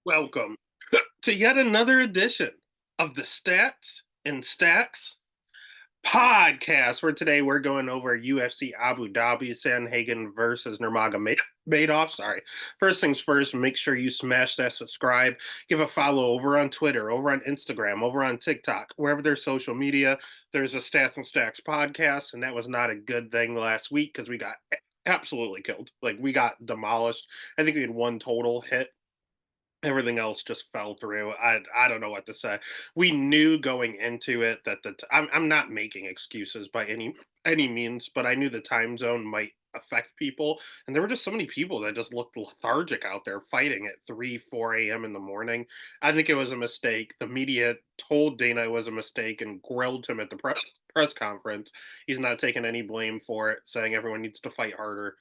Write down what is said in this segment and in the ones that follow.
Welcome to yet another edition of the Stats and Stacks podcast. Where today we're going over UFC Abu Dhabi Sandhagen versus Nurmagomedov. Sorry. First things first, make sure you smash that subscribe, give a follow over on Twitter, over on Instagram, over on TikTok, wherever there's social media. There's a Stats and Stacks podcast, and that was not a good thing last week because we got absolutely killed. Like we got demolished. I think we had one total hit. Everything else just fell through. I don't know what to say. We knew going into it that I'm not making excuses by any means, but I knew the time zone might affect people, and there were just so many people that just looked lethargic out there fighting at 3, 4 a.m. in the morning. I think it was a mistake. The media told Dana it was a mistake and grilled him at the press conference. He's not taking any blame for it, saying everyone needs to fight harder.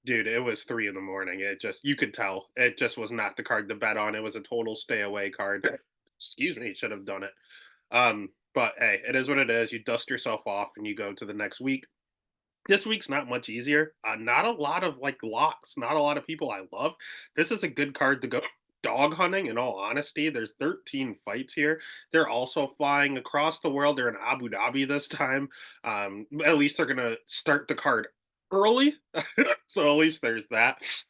Dude, it was 3 in the morning. It just you could tell. It just was not the card to bet on. It was a total stay away card. Excuse me, should have done it. But hey, it is what it is. You dust yourself off and you go to the next week. This week's not much easier. Not a lot of like locks, not a lot of people I love. This is a good card to go dog hunting, in all honesty. There's 13 fights here. They're also flying across the world. They're in Abu Dhabi this time. At least they're gonna start the card early. So at least there's that. It's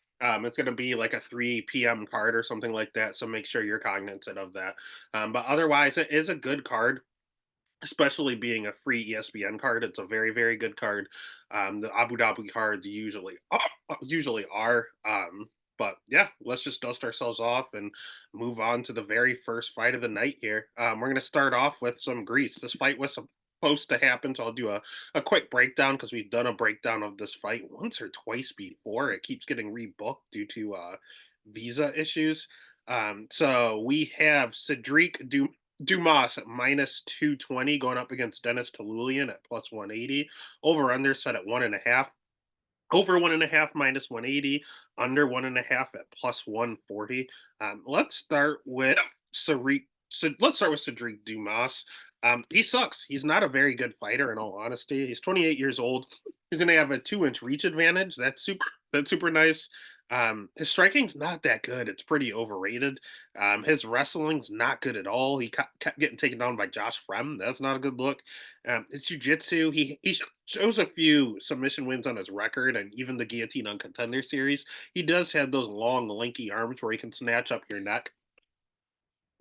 going to be like a 3 p.m. card or something like that. So make sure you're cognizant of that. But otherwise, it is a good card, especially being a free ESPN card. It's a very, very good card. The Abu Dhabi cards usually are. But yeah, let's just dust ourselves off and move on to the very first fight of the night here. We're going to start off with some Greece. This fight was supposed to happen, so I'll do a quick breakdown because we've done a breakdown of this fight once or twice before. It keeps getting rebooked due to visa issues. So we have Cedric Dumas at minus 220 going up against Dennis Talulian at plus 180. Over under set at 1.5. Over 1.5 minus 180. Under 1.5 at plus 140. Let's start with Cedric. So let's start with Cedric Dumas. He sucks. He's not a very good fighter, in all honesty. He's 28 years old. He's going to have a 2 inch reach advantage. That's super. That's super nice. His striking's not that good. It's pretty overrated. His wrestling's not good at all. He kept getting taken down by Josh Frem. That's not a good look. His jiu-jitsu, he shows a few submission wins on his record and even the guillotine on Contender Series. He does have those long, lanky arms where he can snatch up your neck.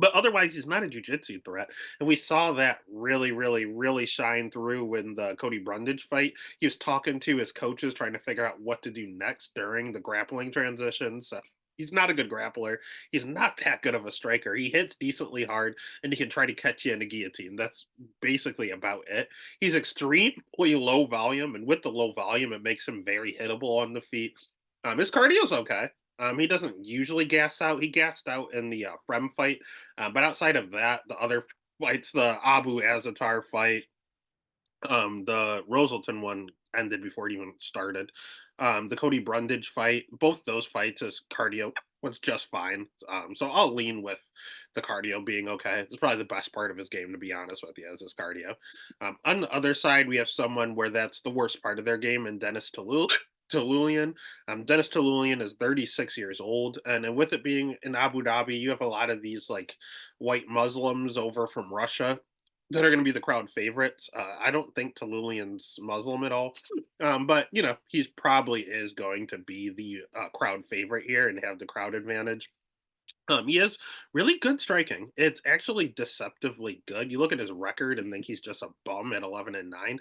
But otherwise, he's not a jiu-jitsu threat, and we saw that really, really, really shine through when the Cody Brundage fight. He was talking to his coaches, trying to figure out what to do next during the grappling transitions. So he's not a good grappler. He's not that good of a striker. He hits decently hard, and he can try to catch you in a guillotine. That's basically about it. He's extremely low volume, and with the low volume, it makes him very hittable on the feet. His cardio's okay. He doesn't usually gas out. He gassed out in the Frem fight, but outside of that, the other fights, the Abu Azatar fight, the Roselton one ended before it even started. The Cody Brundage fight, both those fights, his cardio was just fine. So I'll lean with the cardio being okay. It's probably the best part of his game, to be honest with you, is his cardio. On the other side, we have someone where that's the worst part of their game, and Dennis Talulian. Dennis Talulian is 36 years old, and with it being in Abu Dhabi, you have a lot of these like white Muslims over from Russia that are going to be the crowd favorites. I don't think Talulian's Muslim at all, but you know he's probably is going to be the crowd favorite here and have the crowd advantage. He has really good striking. It's actually deceptively good. You look at his record and think he's just a bum at 11-9.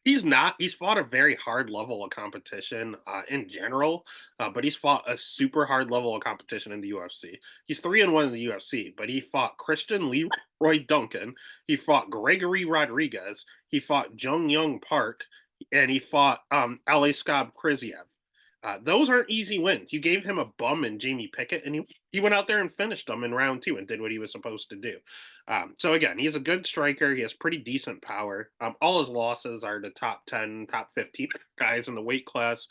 He's not. He's fought a very hard level of competition in general, but he's fought a super hard level of competition in the UFC. He's 3-1 in the UFC, but he fought Christian Leroy Duncan. He fought Gregory Rodriguez. He fought Jung Young Park, and he fought Ali Skab Kriziev. Those aren't easy wins. You gave him a bum and Jamie Pickett, and he went out there and finished them in round two and did what he was supposed to do. So again, he's a good striker. He has pretty decent power. All his losses are the top 10, top 15 guys in the weight class.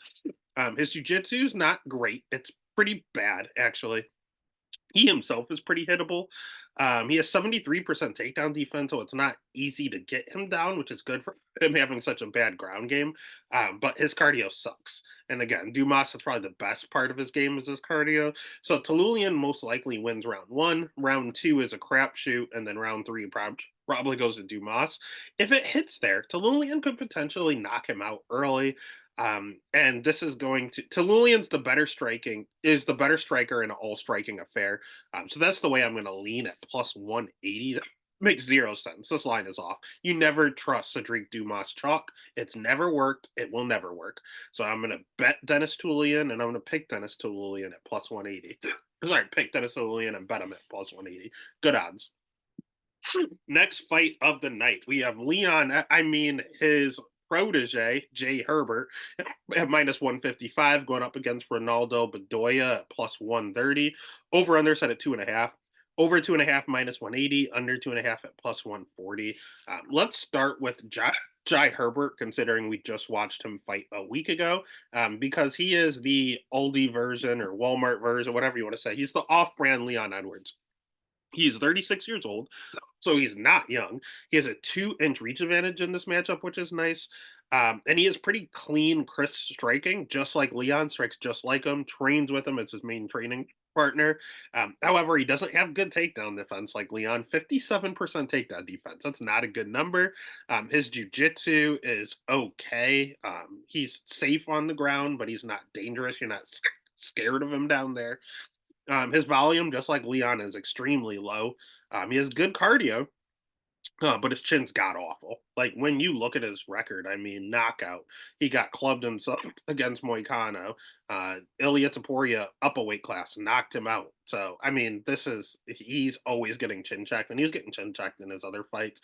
His jiu-jitsu is not great. It's pretty bad, actually. He himself is pretty hittable. He has 73% takedown defense, so it's not easy to get him down, which is good for him having such a bad ground game. But his cardio sucks. And again, Dumas is probably the best part of his game is his cardio. So Talulian most likely wins round one. Round two is a crapshoot, and then round three probably goes to Dumas. If it hits there, Talulian could potentially knock him out early. And this is going to Talulian's is the better striker in an all striking affair. So that's the way I'm going to lean at plus 180. That makes zero sense. This line is off. You never trust Cedric Dumas chalk. It's never worked. It will never work. So I'm going to bet Dennis Tulian, and I'm going to pick Dennis Tulian at plus 180. Sorry, pick Dennis Tulian and bet him at plus 180. Good odds. Next fight of the night, we have his protege, Jay Herbert, at minus 155, going up against Ronaldo Bedoya at plus 130. Over under set at 2.5. Over 2.5 minus 180, under 2.5 at plus 140. Let's start with Jai Herbert, considering we just watched him fight a week ago, because he is the Aldi version or Walmart version, whatever you want to say. He's the off brand Leon Edwards. He's 36 years old, so he's not young. He has a 2-inch reach advantage in this matchup, which is nice. And he has pretty clean, crisp striking, just like Leon strikes, just like him, trains with him. It's his main training partner. However, he doesn't have good takedown defense like Leon. 57% takedown defense. That's not a good number. His jujitsu is okay. He's safe on the ground, but he's not dangerous. You're not scared of him down there. His volume, just like Leon, is extremely low. He has good cardio, but his chin's god awful. Like when you look at his record, I mean, knockout. He got clubbed and sucked against Moicano. Ilya Taporia up a weight class, knocked him out. So I mean, he's always getting chin checked, and he was getting chin checked in his other fights.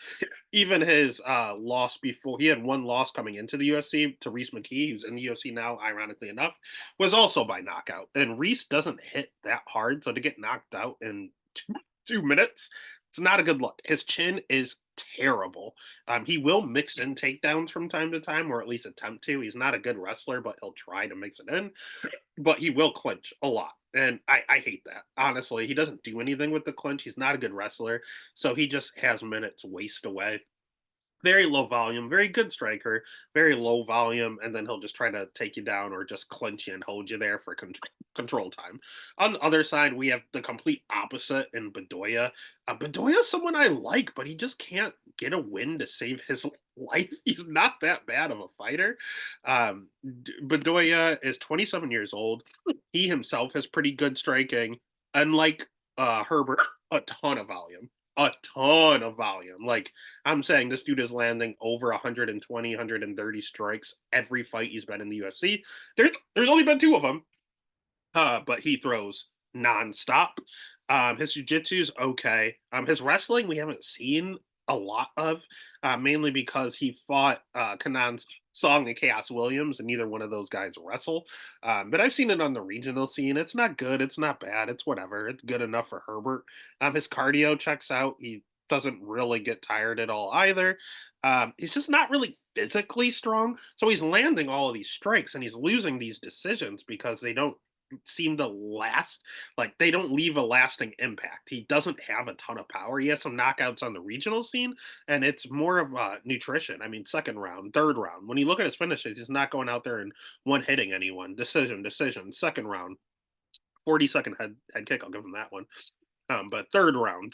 Even his loss before, he had one loss coming into the UFC to Reese McKee, who's in the UFC now, ironically enough, was also by knockout. And Reese doesn't hit that hard, so to get knocked out in 2 minutes, it's not a good look. His chin is terrible. He will mix in takedowns from time to time, or at least attempt to. He's not a good wrestler, but he'll try to mix it in. But he will clinch a lot. And I hate that. Honestly, he doesn't do anything with the clinch. He's not a good wrestler. So he just has minutes waste away. Very low volume, very good striker, very low volume, and then he'll just try to take you down or just clinch you and hold you there for control time. On the other side, we have the complete opposite in Bedoya. Bedoya is someone I like, but he just can't get a win to save his life. He's not that bad of a fighter. Bedoya is 27 years old. He himself has pretty good striking, unlike Herbert, a ton of volume. A ton of volume. Like I'm saying, this dude is landing over 120, 130 strikes every fight he's been in the UFC. There's only been two of them, but he throws nonstop. His jujitsu's okay. His wrestling we haven't seen a lot of, mainly because he fought Kanan Song and Chaos Williams, and neither one of those guys wrestle. But I've seen it on the regional scene. It's not good. It's not bad. It's whatever. It's good enough for Herbert. His cardio checks out. He doesn't really get tired at all either. He's just not really physically strong. So he's landing all of these strikes and he's losing these decisions because they don't seem to last. Like they don't leave a lasting impact. He doesn't have a ton of power. He has some knockouts on the regional scene, and it's more of nutrition. I mean, second round, third round. When you look at his finishes, he's not going out there and one hitting anyone. Decision. Second round, 40-second head kick. I'll give him that one. But third round,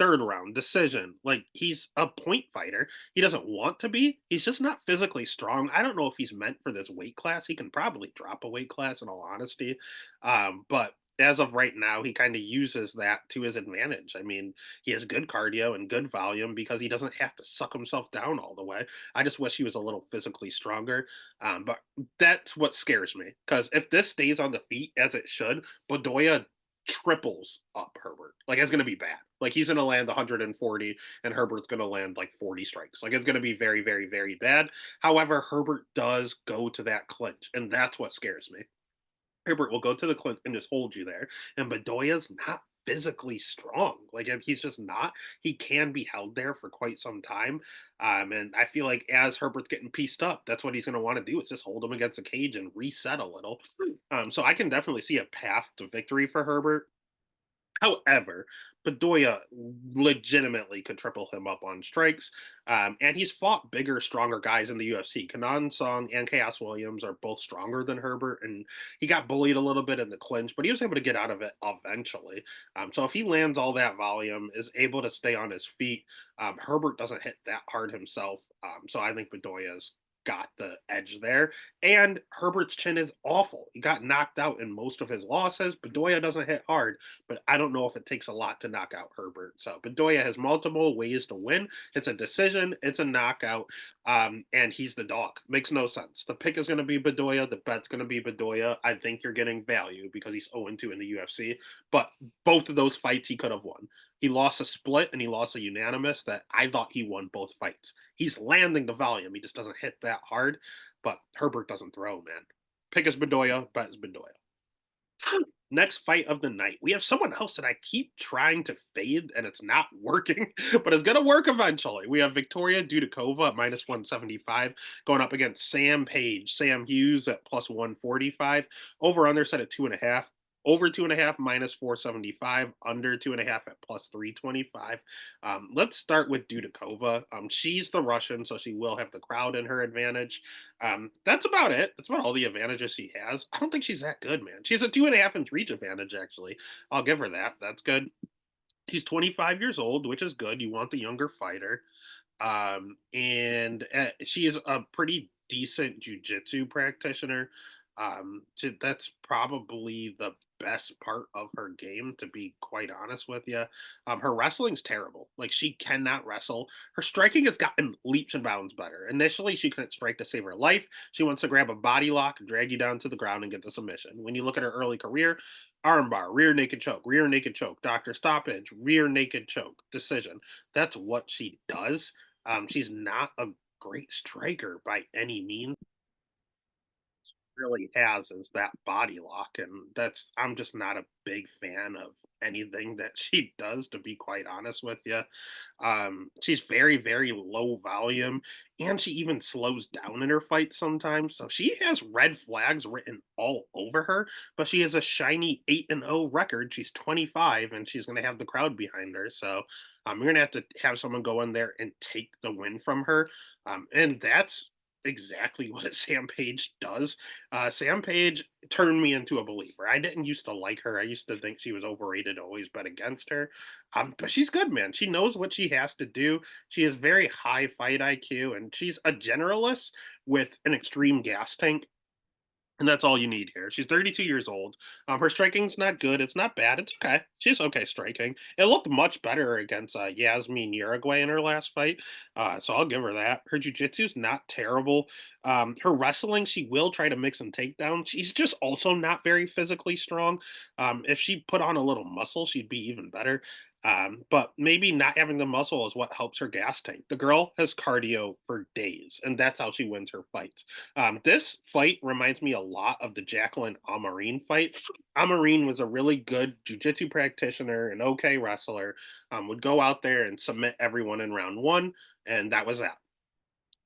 decision. Like he's a point fighter. He doesn't want to be. He's just not physically strong. I don't know if he's meant for this weight class. He can probably drop a weight class in all honesty. But as of right now, he kind of uses that to his advantage. I mean, he has good cardio and good volume because he doesn't have to suck himself down all the way. I just wish he was a little physically stronger. But that's what scares me because if this stays on the feet as it should, Bedoya triples up Herbert. Like it's going to be bad. Like he's going to land 140 and Herbert's going to land like 40 strikes. Like it's going to be very, very, very bad. However, Herbert does go to that clinch, and that's what scares me. Herbert will go to the clinch and just hold you there. And Bedoya's not physically strong. Like if he's just not, he can be held there for quite some time. And I feel like as Herbert's getting pieced up, that's what he's going to want to do is just hold him against a cage and reset a little. So I can definitely see a path to victory for Herbert. However, Bedoya legitimately could triple him up on strikes, and he's fought bigger, stronger guys in the UFC. Kanan Song and Chaos Williams are both stronger than Herbert, and he got bullied a little bit in the clinch, but he was able to get out of it eventually. So if he lands all that volume, is able to stay on his feet, Herbert doesn't hit that hard himself. So I think Bedoya's got the edge there. And Herbert's chin is awful. He got knocked out in most of his losses. Bedoya doesn't hit hard, but I don't know if it takes a lot to knock out Herbert. So Bedoya has multiple ways to win. It's a decision, it's a knockout, and he's the dog. Makes no sense. The pick is going to be Bedoya. The bet's going to be Bedoya. I think you're getting value because he's 0-2 in the UFC, but both of those fights he could have won. He lost a split and he lost a unanimous that I thought he won both fights. He's landing the volume. He just doesn't hit that hard, but Herbert doesn't throw, man. Pick is Bedoya, bet is Bedoya. Next fight of the night, we have someone else that I keep trying to fade and it's not working, but it's going to work eventually. We have Victoria Dudikova at minus 175 going up against Sam Page, Sam Hughes at plus 145. Over under set at 2.5. Over 2.5 minus 475, under 2.5 at plus 325. Let's start with Dudikova. She's the Russian, so she will have the crowd in her advantage. That's about it. That's about all the advantages she has. I don't think she's that good, man. She has a 2.5 inch reach advantage, actually. I'll give her that. That's good. She's 25 years old, which is good. You want the younger fighter. And she is a pretty decent jujitsu practitioner. That's probably the best part of her game, to be quite honest with you. Her wrestling's terrible. Like, she cannot wrestle. Her striking has gotten leaps and bounds better. Initially, she couldn't strike to save her life. She wants to grab a body lock, drag you down to the ground, and get the submission. When you look at her early career, armbar, rear naked choke, doctor stoppage, rear naked choke, decision. That's what she does. She's not a great striker by any means. Really has is that body lock, and that's I'm just not a big fan of anything that she does, to be quite honest with you. She's very, very low volume, and she even slows down in her fight sometimes. So she has red flags written all over her, but she has a shiny 8-0 record. She's 25, and she's going to have the crowd behind her. So you're going to have someone go in there and take the win from her. And that's exactly what Sam Page does. Sam Page turned me into a believer. I didn't used to like her. I used to think she was overrated, always bet against her. But she's good, man. She knows what she has to do. She has very high fight IQ, and she's a generalist with an extreme gas tank. And that's all you need here. She's 32 years old. Her striking's not good. It's not bad. It's okay. She's okay striking. It looked much better against Yasmin Uruguay in her last fight. So I'll give her that. Her jujitsu's not terrible. Her wrestling, she will try to mix some takedowns. She's just also not very physically strong. If she put on a little muscle, she'd be even better. But maybe not having the muscle is what helps her gas tank. The girl has cardio for days, and that's how she wins her fights. This fight reminds me a lot of the Jacqueline Amarine fight. Amarine was a really good jujitsu practitioner, an okay wrestler, would go out there and submit everyone in round one, and that was that.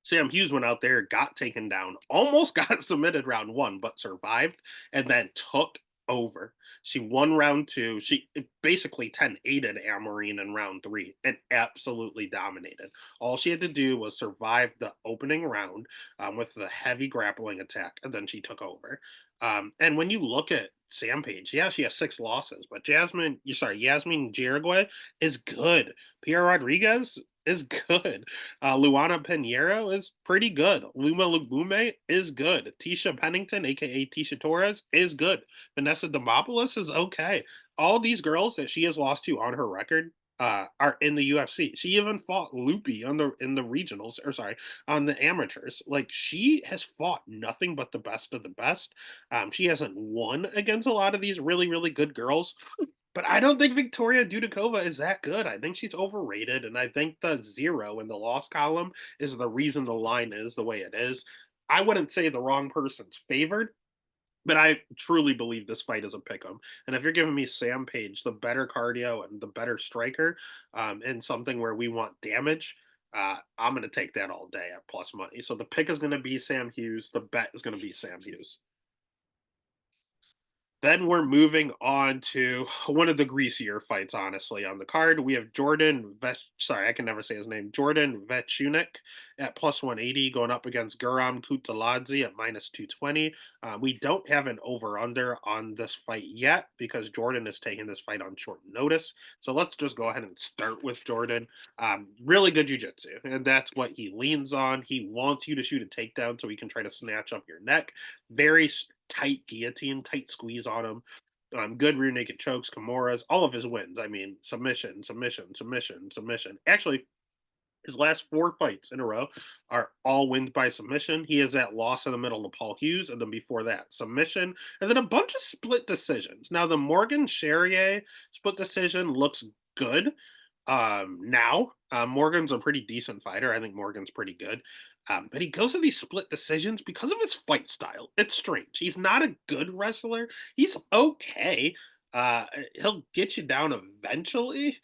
Sam Hughes went out there, got taken down, almost got submitted round one, but survived, and then took over. She won round two. She basically 10-8'd Amarine in round three and absolutely dominated. All she had to do was survive the opening round with the heavy grappling attack, and then she took over. And when you look at Sam Page, yeah, she has 6 losses, but Yasmin Jirigue is good. Pierre Rodriguez is good. Luana Pinheiro is pretty good. Luma Lugbume is good. Tisha Pennington, aka Tisha Torres, is good. Vanessa Demopoulos is okay. All these girls that she has lost to on her record are in the UFC. She even fought Loopy on the in the regionals, or sorry, on the amateurs. Like, she has fought nothing but the best of the best. She hasn't won against a lot of these really, really good girls. But I don't think Victoria Dudikova is that good. I think she's overrated, and I think the 0 in the loss column is the reason the line is the way it is. I wouldn't say the wrong person's favored, but I truly believe this fight is a pick 'em. And if you're giving me Sam Page, the better cardio and the better striker, and something where we want damage, I'm going to take that all day at plus money. So the pick is going to be Sam Hughes. The bet is going to be Sam Hughes. Then we're moving on to one of the greasier fights, honestly, on the card. We have sorry, I can never say his name. Jordan Vechunik at plus 180 going up against Guram Kutsaladze at minus 220. We don't have an over-under on this fight yet because Jordan is taking this fight on short notice. So let's just go ahead and start with Jordan. Really good jiu-jitsu, and that's what he leans on. He wants you to shoot a takedown so he can try to snatch up your neck. Very tight guillotine, tight squeeze on him. Good rear naked chokes, Kimuras, all of his wins. I mean, submission, submission, submission, submission. Actually, his last 4 fights in a row are all wins by submission. He has that loss in the middle to Paul Hughes, and then before that, submission, and then a bunch of split decisions. Now, the Morgan Charrier split decision looks good. Now, Morgan's a pretty decent fighter. I think Morgan's pretty good. But he goes to these split decisions because of his fight style. It's strange. He's not a good wrestler. He's okay. He'll get you down eventually,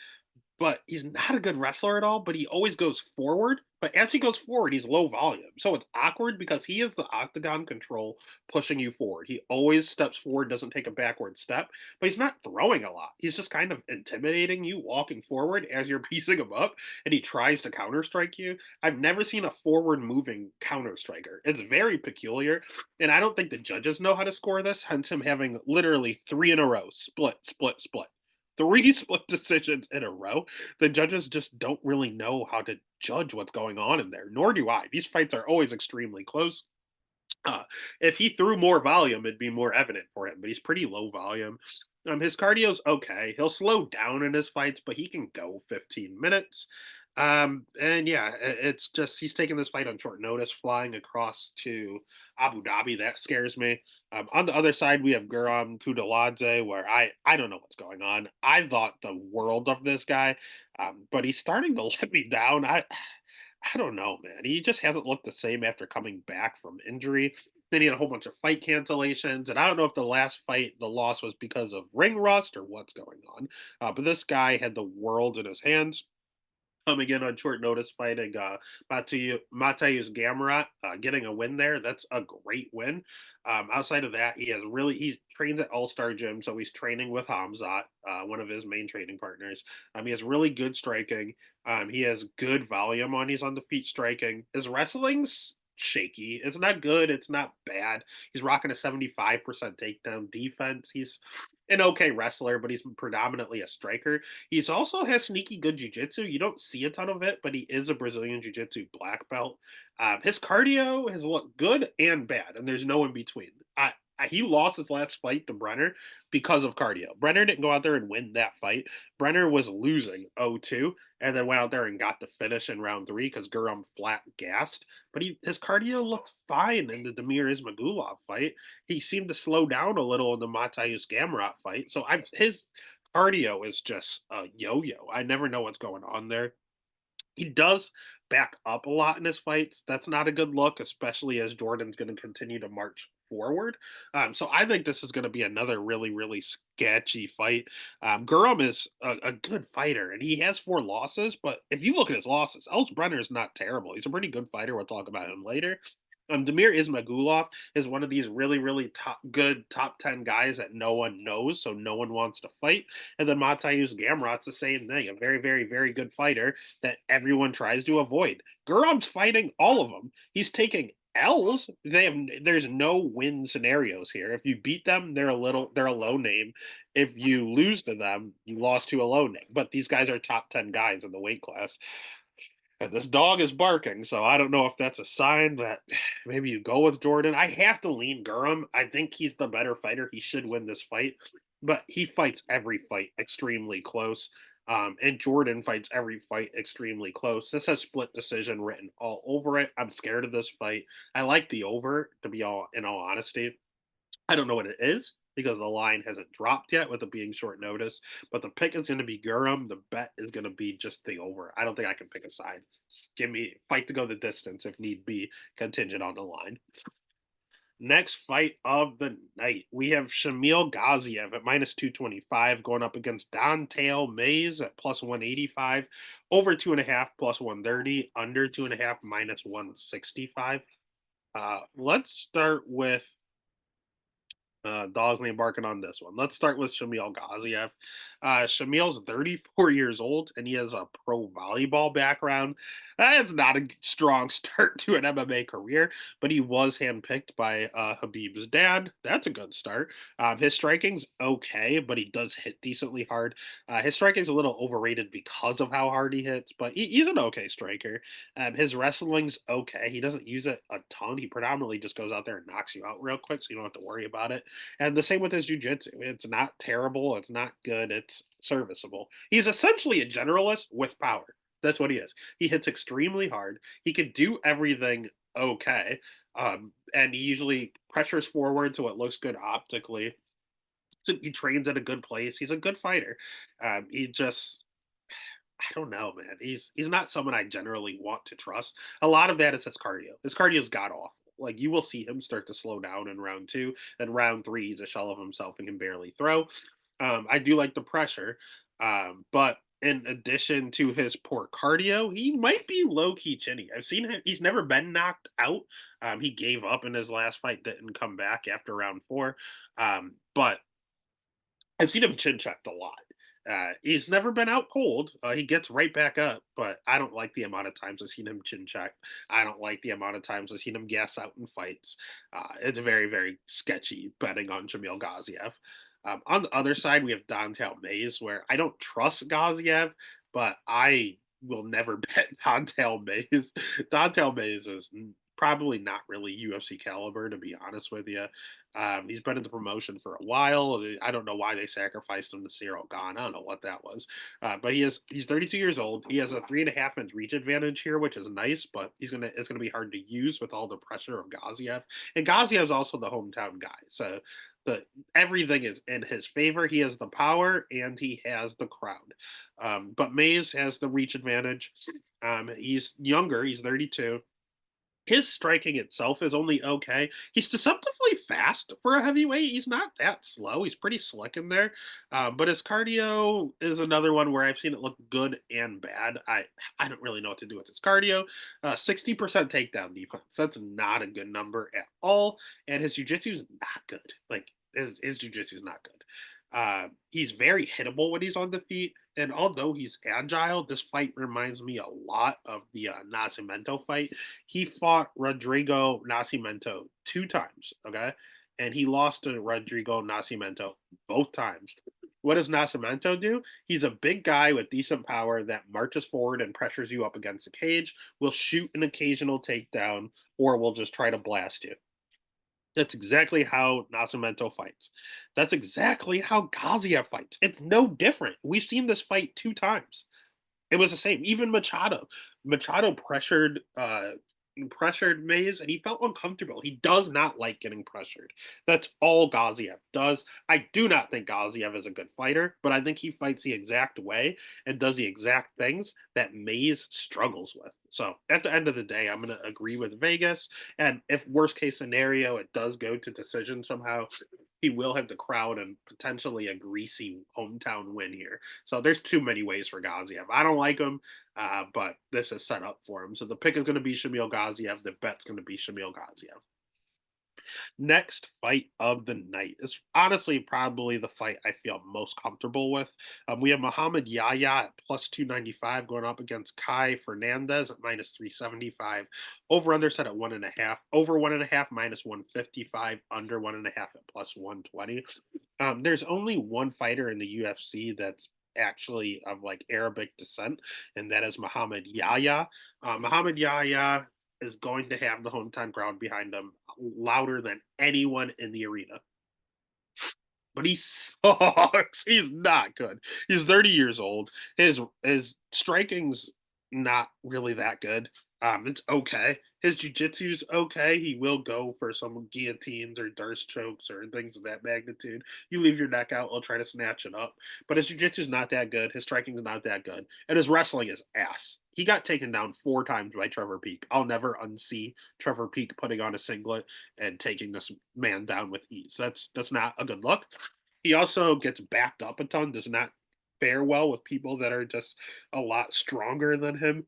but he's not a good wrestler at all, but he always goes forward. But as he goes forward, he's low volume. So it's awkward because he is the octagon control pushing you forward. He always steps forward, doesn't take a backward step, but he's not throwing a lot. He's just kind of intimidating you, walking forward as you're piecing him up, and he tries to counter strike you. I've never seen a forward moving counter striker. It's very peculiar, and I don't think the judges know how to score this, hence him having literally 3 in a row split, split, split. 3 split decisions in a row. The judges just don't really know how to judge what's going on in there, nor do I. These fights are always extremely close. Uh, if he threw more volume, it'd be more evident for him, but he's pretty low volume. His cardio's okay. He'll slow down in his fights, but he can go 15 minutes. And yeah, it's just he's taking this fight on short notice, flying across to Abu Dhabi. That scares me. On the other side, we have Guram Kudaladze, where I don't know what's going on. I thought the world of this guy, but he's starting to let me down. I don't know, man. He just hasn't looked the same after coming back from injury. Then he had a whole bunch of fight cancellations, and I don't know if the last fight, the loss was because of ring rust or what's going on. But this guy had the world in his hands coming in on short notice, fighting Mateusz Gamrot, getting a win there. That's a great win. Outside of that, he trains at All Star Gym, so he's training with Hamzat, one of his main training partners. He has really good striking. He has good volume on. He's on the feet striking. His wrestling's shaky. It's not good. It's not bad. He's rocking a 75% takedown defense. He's an okay wrestler, but he's predominantly a striker. He's also has sneaky good jiu-jitsu. You don't see a ton of it, but he is a Brazilian jiu-jitsu black belt. His cardio has looked good and bad, and there's no in between. He lost his last fight to Brenner because of cardio. Brenner didn't go out there and win that fight. Brenner was losing 0-2 and then went out there and got the finish in round 3 because Guram flat gassed. But his cardio looked fine in the Demir Ismagulov fight. He seemed to slow down a little in the Mateusz Gamrot fight. So his cardio is just a yo-yo. I never know what's going on there. He does back up a lot in his fights. That's not a good look, especially as Jordan's going to continue to march forward. So I think this is going to be another really, really sketchy fight. Guram is a good fighter, and he has 4 losses. But if you look at his losses, Els Brenner is not terrible. He's a pretty good fighter. We'll talk about him later. Demir Ismagulov is one of these really, really good top 10 guys that no one knows, so no one wants to fight. And then Mateusz Gamrot's the same thing, a very, very, very good fighter that everyone tries to avoid. Guram's fighting all of them. He's taking L's. There's no win scenarios here. If you beat them, they're a low name. If you lose to them, you lost to a low name. But these guys are top 10 guys in the weight class. And this dog is barking, so I don't know if that's a sign that maybe you go with Jordan. I have to lean Guram. I think he's the better fighter. He should win this fight, but he fights every fight extremely close. And Jordan fights every fight extremely close. This has split decision written all over it. I'm scared of this fight. I like the over, to be in all honesty. I don't know what it is because the line hasn't dropped yet with it being short notice. But the pick is going to be Guram. The bet is going to be just the over. I don't think I can pick a side. Just give me fight to go the distance if need be, contingent on the line. Next fight of the night, we have Shamil Gaziev at minus 225 going up against Dante Mays at plus 185, over 2.5 plus 130, under 2.5 minus 165. Let's start with Dogs ain't barking on this one. Let's start with Shamil Gaziev. Shamil's 34 years old and he has a pro volleyball background. It's not a strong start to an MMA career, but he was handpicked by Habib's dad. That's a good start. His striking's okay, but he does hit decently hard. His striking's a little overrated because of how hard he hits, but he's an okay striker. His wrestling's okay. He doesn't use it a ton. He predominantly just goes out there and knocks you out real quick, so you don't have to worry about it. And the same with his jujitsu. It's not terrible. It's not good. It's serviceable. He's essentially a generalist with power. That's what he is. He hits extremely hard. He can do everything okay. And he usually pressures forward so it looks good optically. So he trains at a good place. He's a good fighter. He just I don't know, man. He's not someone I generally want to trust. A lot of that is his cardio. His cardio's god awful. Like you will see him start to slow down in round two. Then round three, he's a shell of himself and can barely throw. I do like the pressure, but in addition to his poor cardio, he might be low key chinny. I've seen him; he's never been knocked out. He gave up in his last fight, didn't come back after round four. But I've seen him chin checked a lot. He's never been out cold. He gets right back up, but I don't like the amount of times I've seen him chin checked. I don't like the amount of times I've seen him gas out in fights. It's very, very sketchy betting on Jamil Gaziev. On the other side, we have Dontel Mays, where I don't trust Gaziev, but I will never bet Dontel Mays. Dontel Mays is probably not really UFC caliber, to be honest with you. He's been in the promotion for a while. I don't know why they sacrificed him to Cyril Gane. I don't know what that was. But he's 32 years old. He has a 3.5 inch reach advantage here, which is nice, but it's gonna be hard to use with all the pressure of Gaziev. And Gaziev's also the hometown guy. So the everything is in his favor. He has the power and he has the crowd. But Mays has the reach advantage. He's younger, he's 32. His striking itself is only okay. He's deceptively fast for a heavyweight. He's not that slow. He's pretty slick in there. But his cardio is another one where I've seen it look good and bad. I don't really know what to do with his cardio. 60% takedown defense. That's not a good number at all. And his jiu-jitsu is not good. Like his jiu-jitsu is not good. He's very hittable when he's on the feet. And although he's agile, this fight reminds me a lot of the Nascimento fight. He fought Rodrigo Nascimento 2 times, okay? And he lost to Rodrigo Nascimento both times. What does Nascimento do? He's a big guy with decent power that marches forward and pressures you up against the cage, will shoot an occasional takedown, or will just try to blast you. That's exactly how Nascimento fights. That's exactly how Gaziev fights. It's no different. We've seen this fight 2 times. It was the same. Even Machado. Machado pressured Mays and he felt uncomfortable. He does not like getting pressured. That's all Gaziev does. I do not think Gaziev is a good fighter, but I think he fights the exact way and does the exact things that Mays struggles with. So at the end of the day, I'm going to agree with Vegas. And if worst case scenario, it does go to decision somehow, he will have the crowd and potentially a greasy hometown win here. So there's too many ways for Gaziev. I don't like him, but this is set up for him. So the pick is going to be Shamil Gaziev. The bet's going to be Shamil Gaziev. Next fight of the night is honestly probably the fight I feel most comfortable with. We have Muhammad Yahya at plus 295 going up against Kai Fernandez at minus 375. Over under set at 1.5. Over 1.5 minus 155. Under 1.5 at plus 120. There's only one fighter in the UFC that's actually of like Arabic descent, and that is Muhammad Yahya. Muhammad Yahya is going to have the hometown crowd behind him louder than anyone in the arena. But he sucks. He's not good. He's 30 years old. His striking's not really that good. It's okay. His jujitsu's okay. He will go for some guillotines or durst chokes or things of that magnitude. You leave your neck out, he'll try to snatch it up. But his jujitsu's not that good. His striking's not that good. And his wrestling is ass. He got taken down 4 times by Trevor Peek. I'll never unsee Trevor Peek putting on a singlet and taking this man down with ease. That's not a good look. He also gets backed up a ton, does not fare well with people that are just a lot stronger than him.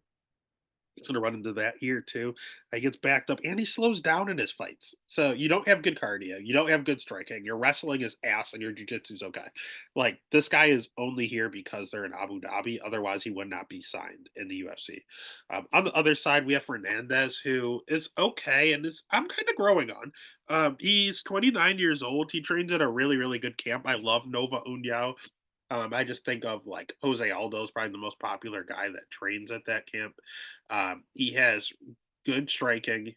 He's going to run into that here too. He gets backed up and he slows down in his fights. So you don't have good cardio. You don't have good striking. Your wrestling is ass and your jiu-jitsu's okay. Like this guy is only here because they're in Abu Dhabi. Otherwise, he would not be signed in the UFC. On the other side, we have Fernandez, who is okay and is I'm kind of growing on. He's 29 years old. He trains at a really, really good camp. I love Nova Uniao. I just think of like Jose Aldo is probably the most popular guy that trains at that camp. He has good striking,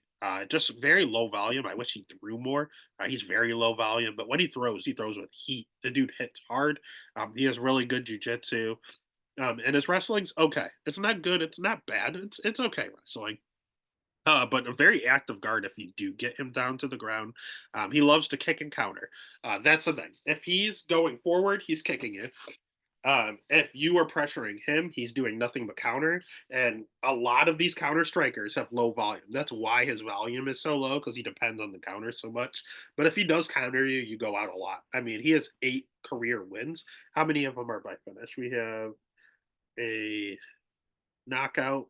just very low volume. I wish he threw more. He's very low volume, but when he throws with heat. The dude hits hard. He has really good jujitsu, and his wrestling's okay. It's not good. It's not bad. It's okay wrestling. But a very active guard if you do get him down to the ground. He loves to kick and counter. That's the thing. If he's going forward, he's kicking it. If you are pressuring him, he's doing nothing but counter. And a lot of these counter strikers have low volume. That's why his volume is so low because he depends on the counter so much. But if he does counter you, you go out a lot. I mean, he has 8 career wins. How many of them are by finish? We have a knockout,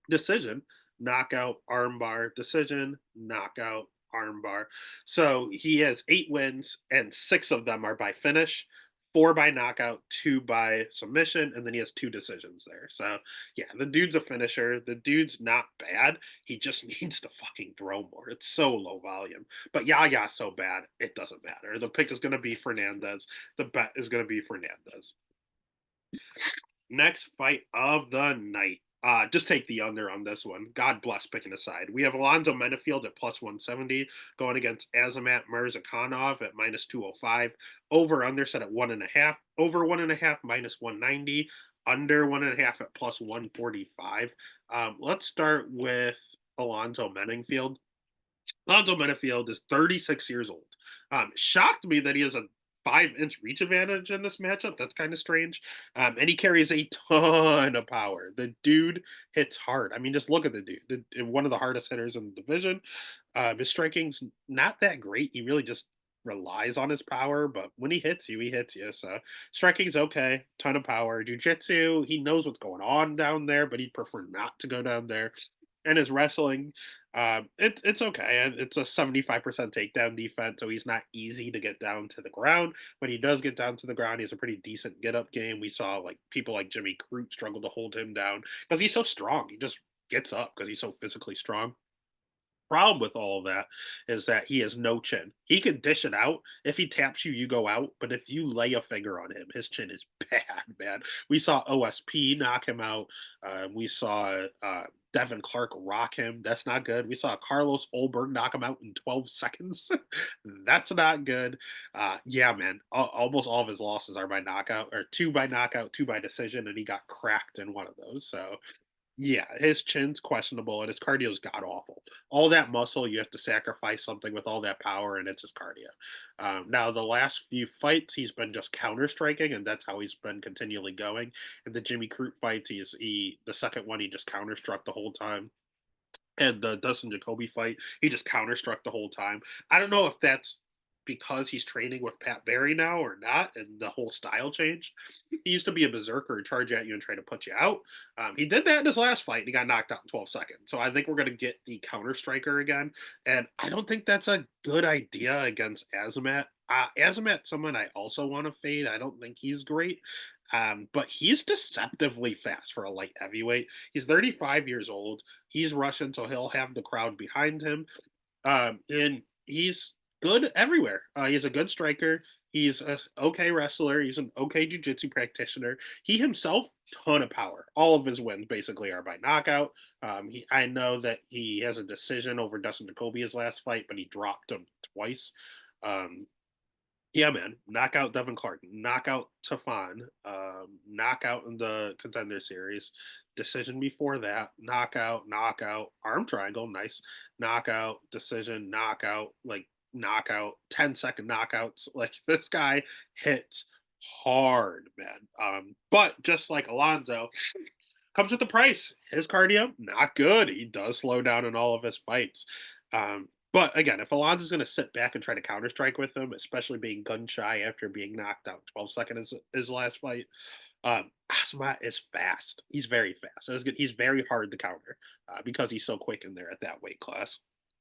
decision, knockout, armbar, decision, knockout, armbar. So he has 8 wins, and 6 of them are by finish, 4 by knockout, 2 by submission, and then he has 2 decisions there. So yeah, the dude's a finisher. The dude's not bad. He just needs to fucking throw more. It's so low volume. But yeah, so bad it doesn't matter. The pick is going to be Fernandez. The bet is going to be Fernandez. Next fight of the night. Just take the under on this one. God bless picking a side. We have Alonzo Menafield at plus 170 going against Azamat Mirzakhanov at minus 205. Over under set at 1.5. Over 1.5 minus 190. Under 1.5 at plus 145. Let's start with Alonzo Menafield. Alonzo Menafield is 36 years old. Shocked me that he has a 5-inch reach advantage in this matchup. That's kind of strange. And he carries a ton of power. The dude hits hard. I mean, just look at the dude. One of the hardest hitters in the division. His striking's not that great. He really just relies on his power, but when he hits you, he hits you. So striking's okay. Ton of power. Jiu-jitsu, he knows what's going on down there, but he'd prefer not to go down there. And his wrestling, it's okay. It's a 75% takedown defense, so he's not easy to get down to the ground. When he does get down to the ground, he has a pretty decent get up game. We saw like people like Jimmy Crute struggle to hold him down because he's so strong. He just gets up because he's so physically strong. Problem with all of that is that he has no chin. He can dish it out. If he taps you, you go out. But if you lay a finger on him, his chin is bad, man. We saw OSP knock him out. We saw Devin Clark rock him. That's not good. We saw Carlos Olberg knock him out in 12 seconds. That's not good. Yeah, man. Almost all of his losses are by knockout, or 2 by knockout, 2 by decision, and he got cracked in one of those. So yeah, his chin's questionable and his cardio's god awful. All that muscle, you have to sacrifice something with all that power, and it's his cardio. Now, the last few fights, he's been just counter striking, and that's how he's been continually going. In the Jimmy Crute fights, the second one he just counter struck the whole time. And the Dustin Jacoby fight, he just counter struck the whole time. I don't know if that's because he's training with Pat Barry now or not, and the whole style changed. He used to be a berserker and charge at you and try to put you out. He did that in his last fight, and he got knocked out in 12 seconds. So I think we're going to get the counter striker again, and I don't think that's a good idea against Azamat. Azamat, someone I also want to fade. I don't think he's great. But he's deceptively fast for a light heavyweight. He's 35 years old. He's Russian, so he'll have the crowd behind him. And he's good everywhere. He's a good striker. He's an okay wrestler. He's an okay jiu-jitsu practitioner. He himself, ton of power. All of his wins basically are by knockout. I know that he has a decision over Dustin Jacoby his last fight, but he dropped him twice. Um, yeah, man. Knockout Devin Clark. Knockout Tafan. Knockout in the contender series. Decision before that. Knockout. Arm triangle. Nice. Knockout. Decision. Knockout. Like, knockout. 10-second knockouts. Like, this guy hits hard, man. But just like Alonzo, comes with the price. His cardio, not good. He does slow down in all of his fights. But again, if Alonso's going to sit back and try to counter strike with him, especially being gun shy after being knocked out 12 seconds his last fight, Asmat is fast. He's very fast. He's very hard to counter because he's so quick in there at that weight class.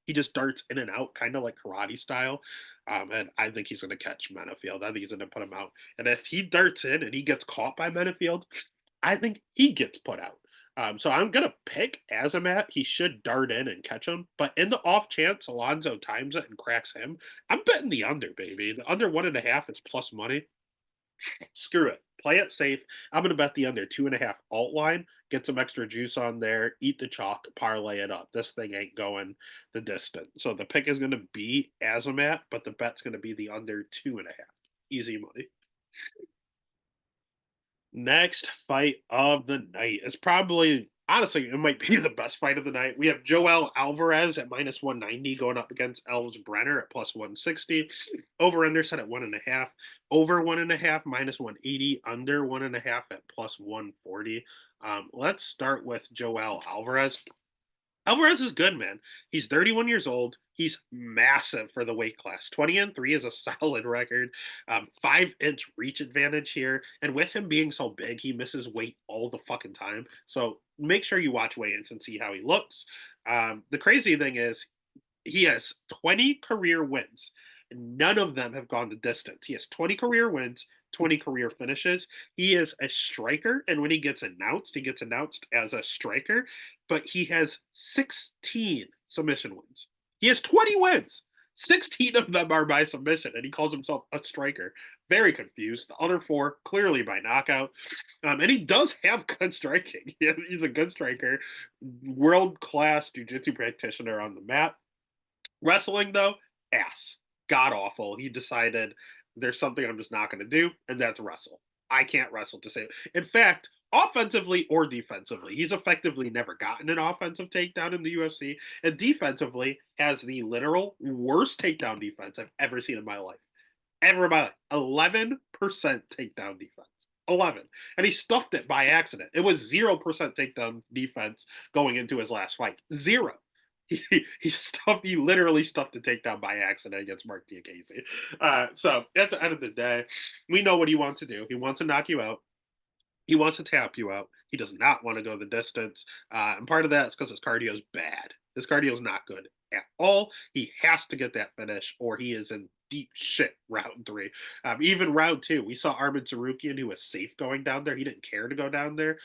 He just darts in and out, kind of like karate style. And I think he's going to catch Menafield. I think he's going to put him out. And if he darts in and he gets caught by Menafield, I think he gets put out. So I'm going to pick Azamat. He should dart in and catch him. But in the off chance Alonso times it and cracks him, I'm betting the under, baby. The under 1.5 is plus money. Screw it. Play it safe. I'm going to bet the under 2.5 alt line. Get some extra juice on there. Eat the chalk. Parlay it up. This thing ain't going the distance. So the pick is going to be Azamat, but the bet's going to be the under 2.5. Easy money. Next fight of the night is probably, honestly, it might be the best fight of the night. We have Joel Alvarez at minus 190 going up against Elves Brenner at plus 160. Over under set at 1.5. Over 1.5 minus 180. Under 1.5 at plus 140. Let's start with Joel Alvarez. Alvarez is good, man. He's 31 years old. He's massive for the weight class. 20-3 is a solid record. 5-inch reach advantage here. And with him being so big, he misses weight all the fucking time. So make sure you watch weigh-ins and see how he looks. The crazy thing is he has 20 career wins. And none of them have gone the distance. He has 20 career wins, 20 career finishes. He is a striker, and when he gets announced as a striker, but he has 16 submission wins. He has 20 wins. 16 of them are by submission, and he calls himself a striker. Very confused. The other 4, clearly by knockout. And he does have good striking. He's a good striker. World-class jiu-jitsu practitioner on the mat. Wrestling, though, ass. God awful. He decided there's something I'm just not going to do, and that's wrestle. I can't wrestle to save. In fact, offensively or defensively, he's effectively never gotten an offensive takedown in the UFC, and defensively has the literal worst takedown defense I've ever seen in my life. Ever in my life. 11% takedown defense. 11. And he stuffed it by accident. It was 0% takedown defense going into his last fight. 0. He literally stuffed a takedown by accident against Mark Diakese. So at the end of the day, we know what he wants to do. He wants to knock you out. He wants to tap you out. He does not want to go the distance. And part of that is because his cardio is bad. His cardio is not good at all. He has to get that finish, or he is in deep shit round 3. Even round 2, we saw Armin Tsarukyan, who was safe going down there. He didn't care to go down there.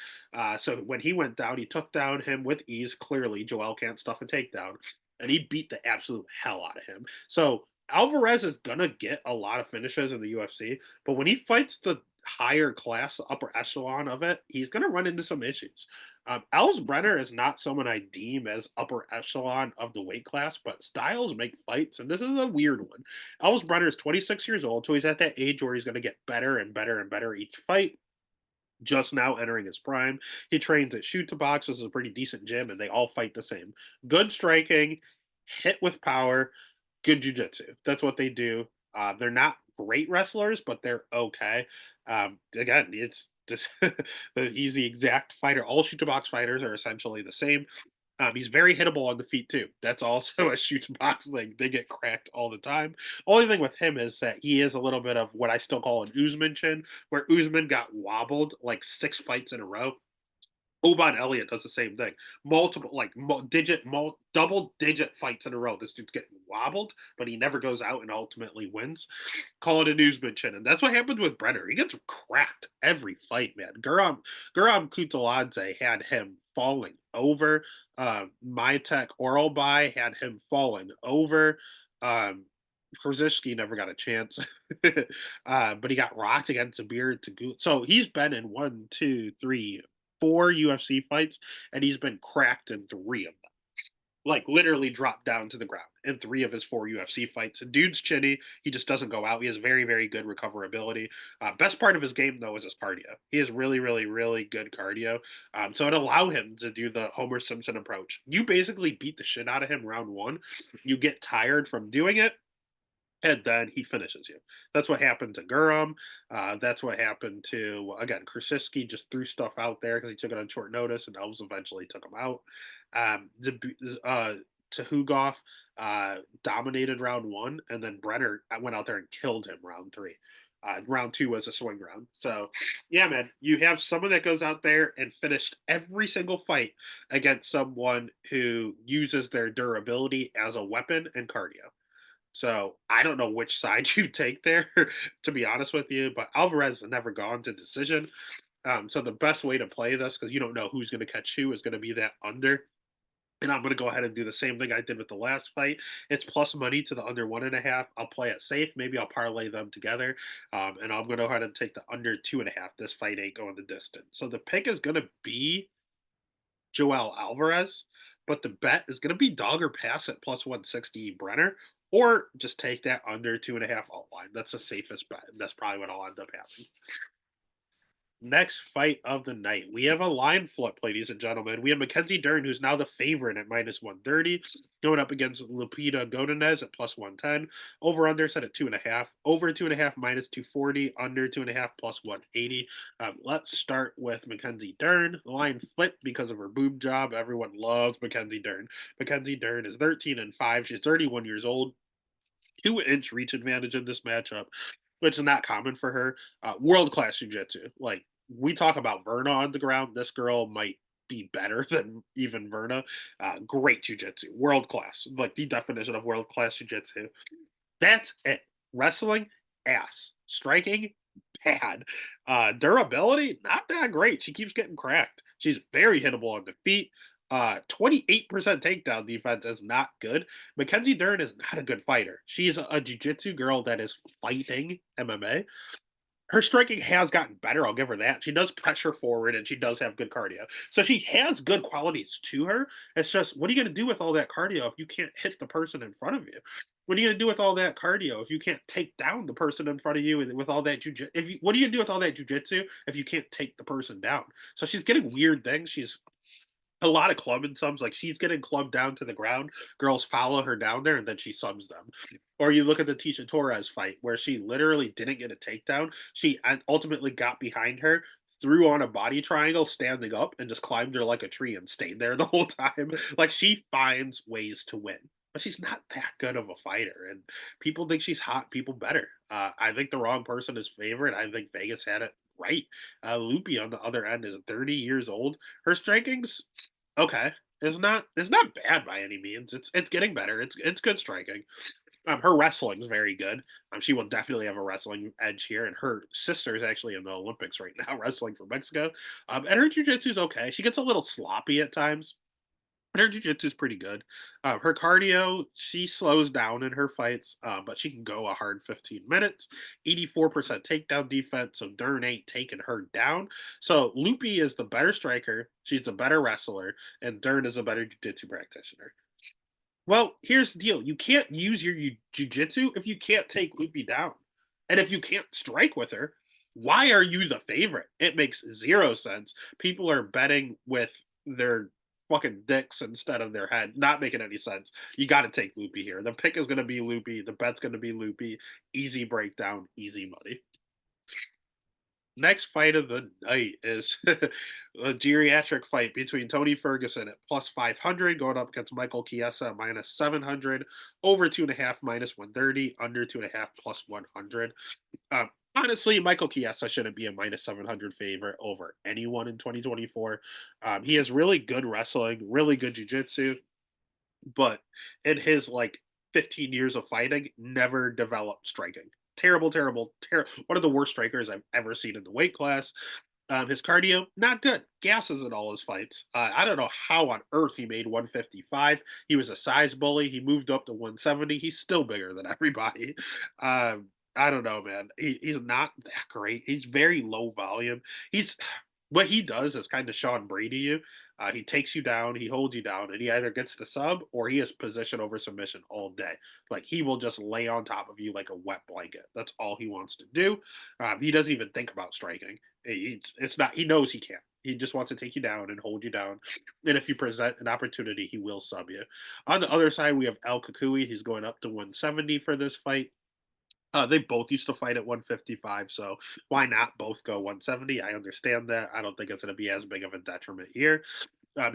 So when he went down, he took down him with ease. Clearly, Joel can't stuff a takedown. And he beat the absolute hell out of him. So Alvarez is going to get a lot of finishes in the UFC. But when he fights the higher class, the upper echelon of it, he's going to run into some issues. Els Brenner is not someone I deem as upper echelon of the weight class, but styles make fights, and this is a weird one. Els Brenner is 26 years old, so he's at that age where he's going to get better and better and better each fight. Just now entering his prime. He trains at Shoot to Box, which is a pretty decent gym, and they all fight the same. Good striking, hit with power, good jujitsu. That's what they do. They're not great wrestlers, but they're okay. Again, it's just he's the exact fighter. All shoot to box fighters are essentially the same. He's very hittable on the feet too. That's also a shoot to box thing. They get cracked all the time. Only thing with him is that he is a little bit of what I still call an Usman chin, where Usman got wobbled like 6 fights in a row. Oban Elliott does the same thing. Multiple, like double digit fights in a row. This dude's getting wobbled, but he never goes out and ultimately wins. Call it a newsman chin. And that's what happened with Brenner. He gets cracked every fight, man. Guram Kutaladze had him falling over. Mytek Oralbai had him falling over. Krzyzewski never got a chance, but he got rocked against Zabir Tagut. So he's been in 1, 2, 3, 4 UFC fights, and he's been cracked in 3 of them. Like literally dropped down to the ground in 3 of his 4 UFC fights. Dude's chinny. He just doesn't go out. He has very, very good recoverability. Best part of his game, though, is his cardio. He has really, really, really good cardio. So it allowed him to do the Homer Simpson approach. You basically beat the shit out of him round 1. You get tired from doing it, and then he finishes you. That's what happened to Guram. That's what happened to, again, Krzyzewski just threw stuff out there because he took it on short notice, and Elves eventually took him out. Tukhugov dominated round one, and then Brenner went out there and killed him round three. Round two was a swing round. So, yeah, man, you have someone that goes out there and finished every single fight against someone who uses their durability as a weapon and cardio. So I don't know which side you take there, to be honest with you. But Alvarez has never gone to decision. So the best way to play this, because you don't know who's going to catch who, is going to be that under. And I'm going to go ahead and do the same thing I did with the last fight. It's plus money to the under 1.5. I'll play it safe. Maybe I'll parlay them together. And I'm going to go ahead and take the under 2.5. This fight ain't going the distance. So the pick is going to be Joel Alvarez, but the bet is going to be dog or pass at plus 160 Brenner, or just take that under 2.5 alt line. That's the safest bet. That's probably what I'll end up having. Next fight of the night. We have a line flip, ladies and gentlemen. We have Mackenzie Dern, who's now the favorite at minus 130, going up against Lupita Godinez at plus 110. Over under set at 2.5. Over 2.5 minus 240. Under 2.5 plus 180. Let's start with Mackenzie Dern. The line flipped because of her boob job. Everyone loves Mackenzie Dern. Mackenzie Dern is 13-5. She's 31 years old. 2-inch reach advantage in this matchup, which is not common for her. World class jujitsu. Like, we talk about Verna on the ground. This girl might be better than even Verna. Great jujitsu, world class, like the definition of world class jujitsu. That's it. Wrestling, ass. Striking, bad. Durability, not that great. She keeps getting cracked. She's very hittable on the feet. 28% takedown defense is not good. Mackenzie Dern is not a good fighter. She's a jiu-jitsu girl that is fighting MMA. Her striking has gotten better. I'll give her that. She does pressure forward and she does have good cardio. So she has good qualities to her. It's just, what are you going to do with all that cardio if you can't hit the person in front of you? What are you going to do with all that cardio if you can't take down the person in front of you with all that jujitsu? What are you going to do with all that jujitsu if you can't take the person down? So she's getting weird things. She's a lot of clubbing subs, like she's getting clubbed down to the ground. Girls follow her down there and then she subs them. Or you look at the Tisha Torres fight where she literally didn't get a takedown. She ultimately got behind her, threw on a body triangle standing up, and just climbed her like a tree and stayed there the whole time. Like, she finds ways to win. But she's not that good of a fighter, and people think she's hot. People better. I think the wrong person is favorite. I think Vegas had it right. Loopy on the other end is 30 years old. Her striking's okay. It's not bad by any means. It's getting better. It's good striking. Her wrestling is very good. She will definitely have a wrestling edge here, and her sister is actually in the Olympics right now, wrestling for Mexico. And her jiu-jitsu is okay. She gets a little sloppy at times, but her jiu-jitsu is pretty good. Her cardio, she slows down in her fights, but she can go a hard 15 minutes. 84% takedown defense, so Dern ain't taking her down. So Loopy is the better striker. She's the better wrestler, and Dern is a better jiu-jitsu practitioner. Well, here's the deal. You can't use your jujitsu if you can't take Loopy down. And if you can't strike with her, why are you the favorite? It makes zero sense. People are betting with their fucking dicks instead of their head. Not making any sense. You got to take Loopy here. The pick is going to be Loopy. The bet's going to be Loopy. Easy breakdown, easy money. Next fight of the night is a geriatric fight between Tony Ferguson at plus 500 going up against Michael Chiesa at minus 700, over 2.5 minus 130, under 2.5 plus 100. Honestly, Michael Chiesa shouldn't be a minus 700 favorite over anyone in 2024. He has really good wrestling, really good jiu-jitsu, but in his like 15 years of fighting, never developed striking. Terrible, terrible, terrible. One of the worst strikers I've ever seen in the weight class. His cardio, not good. Gasses in all his fights. I don't know how on earth he made 155. He was a size bully. He moved up to 170. He's still bigger than everybody. I don't know, man. He's not that great. He's very low volume. He's what he does is kind of Sean Brady you. He takes you down, he holds you down, and he either gets the sub or he is position over submission all day. Like, he will just lay on top of you like a wet blanket. That's all he wants to do. He doesn't even think about striking. It's not. He knows he can't. He just wants to take you down and hold you down. And if you present an opportunity, he will sub you. On the other side, we have El Kakui. He's going up to 170 for this fight. They both used to fight at 155, so why not both go 170? I understand that. I don't think it's going to be as big of a detriment here.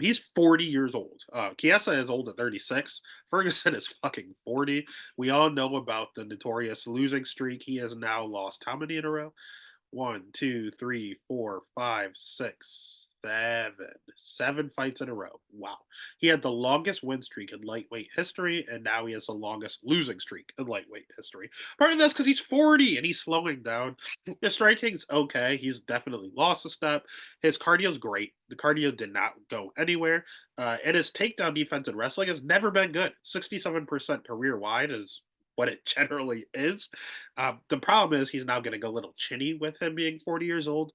He's 40 years old. Chiesa is old at 36. Ferguson is fucking 40. We all know about the notorious losing streak. He has now lost how many in a row? One, two, three, four, five, six, seven. 7 fights in a row. Wow. He had the longest win streak in lightweight history, and now he has the longest losing streak in lightweight history. Part of that's because he's 40 and he's slowing down. His striking's okay. He's definitely lost a step. His cardio's great. The cardio did not go anywhere. And his takedown defense in wrestling has never been good. 67% career wide is what it generally is. The problem is he's now getting a little chinny with him being 40 years old.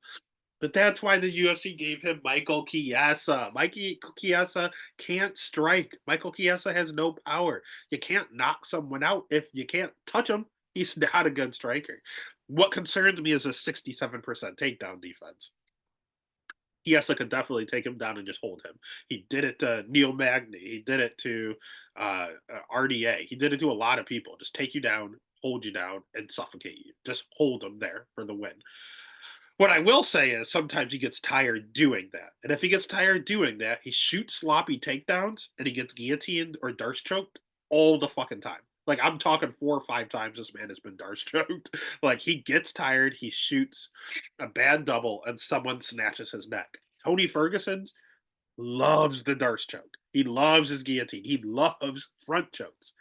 But that's why the UFC gave him Michael Chiesa. Mikey Chiesa can't strike. Michael Chiesa has no power. You can't knock someone out if you can't touch him. He's not a good striker. What concerns me is a 67% takedown defense. Chiesa could definitely take him down and just hold him. He did it to Neil Magny. He did it to RDA. He did it to a lot of people. Just take you down, hold you down, and suffocate you. Just hold him there for the win. What I will say is sometimes he gets tired doing that. And if he gets tired doing that, he shoots sloppy takedowns and he gets guillotined or Darce choked all the fucking time. Like I'm talking 4 or 5 times this man has been Darce choked. Like he gets tired, he shoots a bad double, and someone snatches his neck. Tony Ferguson's loves the Darce choke. He loves his guillotine. He loves front chokes.